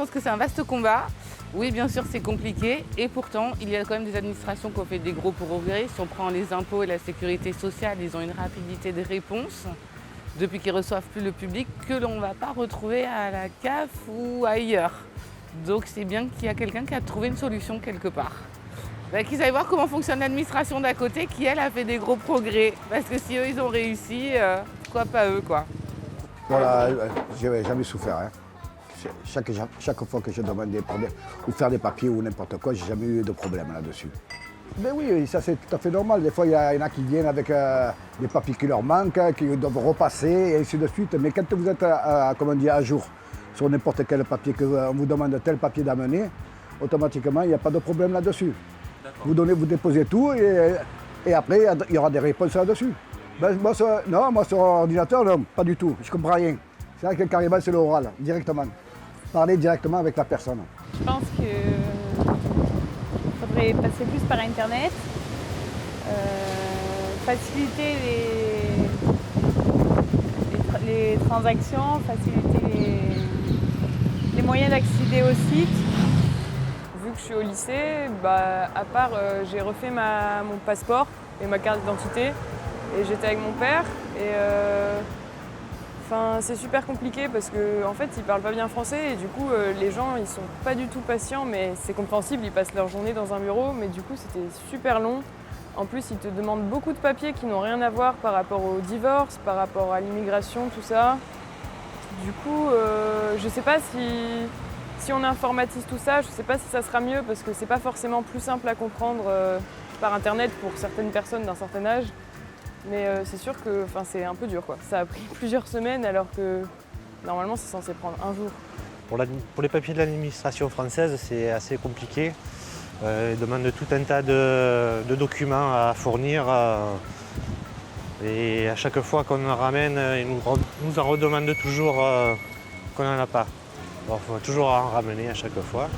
pense que c'est un vaste combat. Oui, bien sûr, c'est compliqué. Et pourtant, il y a quand même des administrations qui ont fait des gros progrès. Si on prend les impôts et la sécurité sociale, ils ont une rapidité de réponse depuis qu'ils reçoivent plus le public que l'on ne va pas retrouver à la CAF ou ailleurs. Donc c'est bien qu'il y a quelqu'un qui a trouvé une solution quelque part. Qu'ils aillent voir comment fonctionne l'administration d'à côté qui, elle, a fait des gros progrès. Parce que si eux, ils ont réussi, pourquoi pas eux, quoi. Voilà, j'ai jamais souffert. Hein. Chaque fois que je demande des problèmes, ou faire des papiers ou n'importe quoi, j'ai jamais eu de problème là-dessus. Mais oui, ça c'est tout à fait normal. Des fois, il y en a qui viennent avec des papiers qui leur manquent, qui doivent repasser, et ainsi de suite. Mais quand vous êtes à jour sur n'importe quel papier, qu'on vous demande tel papier d'amener, automatiquement, il n'y a pas de problème là-dessus. Vous déposez tout, et après, il y aura des réponses là-dessus. Moi, sur ordinateur, non, pas du tout. Je ne comprends rien. C'est vrai que carrément, c'est l'oral, directement. Parler directement avec la personne. Je pense qu'il faudrait passer plus par Internet, faciliter les transactions, faciliter les moyens d'accéder au site. Vu que je suis au lycée, à part j'ai refait mon passeport et ma carte d'identité et j'étais avec mon père et c'est super compliqué parce qu'en fait ils parlent pas bien français et du coup les gens ils sont pas du tout patients, mais c'est compréhensible, ils passent leur journée dans un bureau, mais du coup c'était super long. En plus ils te demandent beaucoup de papiers qui n'ont rien à voir par rapport au divorce, par rapport à l'immigration, tout ça. Du coup je sais pas si on informatise tout ça, je sais pas si ça sera mieux parce que c'est pas forcément plus simple à comprendre par internet pour certaines personnes d'un certain âge. Mais c'est sûr que c'est un peu dur, quoi. Ça a pris plusieurs semaines alors que normalement c'est censé prendre un jour. Pour les papiers de l'administration française, c'est assez compliqué. Ils demandent tout un tas de documents à fournir. Et à chaque fois qu'on en ramène, ils nous en redemandent toujours qu'on n'en a pas. Alors il faut toujours en ramener à chaque fois.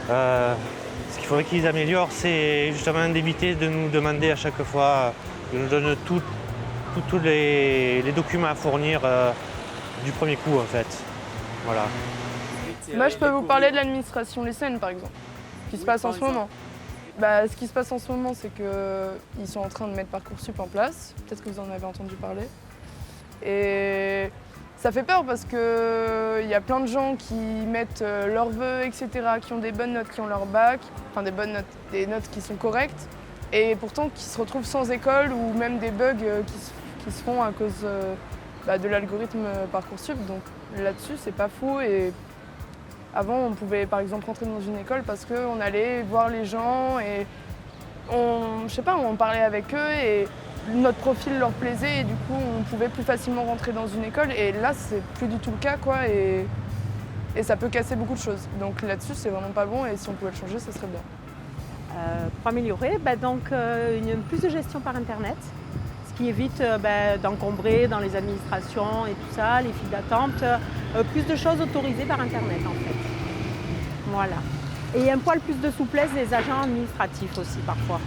Ce qu'il faudrait qu'ils améliorent, c'est justement d'éviter de nous demander à chaque fois. Ils nous donnent tous les documents à fournir du premier coup, en fait. Voilà. Moi, je peux vous parler de l'administration lycéenne, par exemple, ce qui se passe en ce moment. Ce qui se passe en ce moment, c'est qu'ils sont en train de mettre Parcoursup en place. Peut-être que vous en avez entendu parler. Et ça fait peur parce qu'il y a plein de gens qui mettent leurs vœux, etc., qui ont des bonnes notes, qui ont leur bac, enfin des bonnes notes, des notes qui sont correctes. Et pourtant qui se retrouvent sans école ou même des bugs qui se font à cause de l'algorithme Parcoursup. Donc là-dessus, c'est pas fou. Et avant, on pouvait par exemple rentrer dans une école parce qu'on allait voir les gens et on parlait avec eux et notre profil leur plaisait et du coup, on pouvait plus facilement rentrer dans une école. Et là, c'est plus du tout le cas, quoi. Et ça peut casser beaucoup de choses. Donc là-dessus, c'est vraiment pas bon et si on pouvait le changer, ce serait bien. Pour améliorer, plus de gestion par Internet, ce qui évite d'encombrer dans les administrations et tout ça, les files d'attente, plus de choses autorisées par Internet en fait. Voilà. Et un poil plus de souplesse des agents administratifs aussi parfois.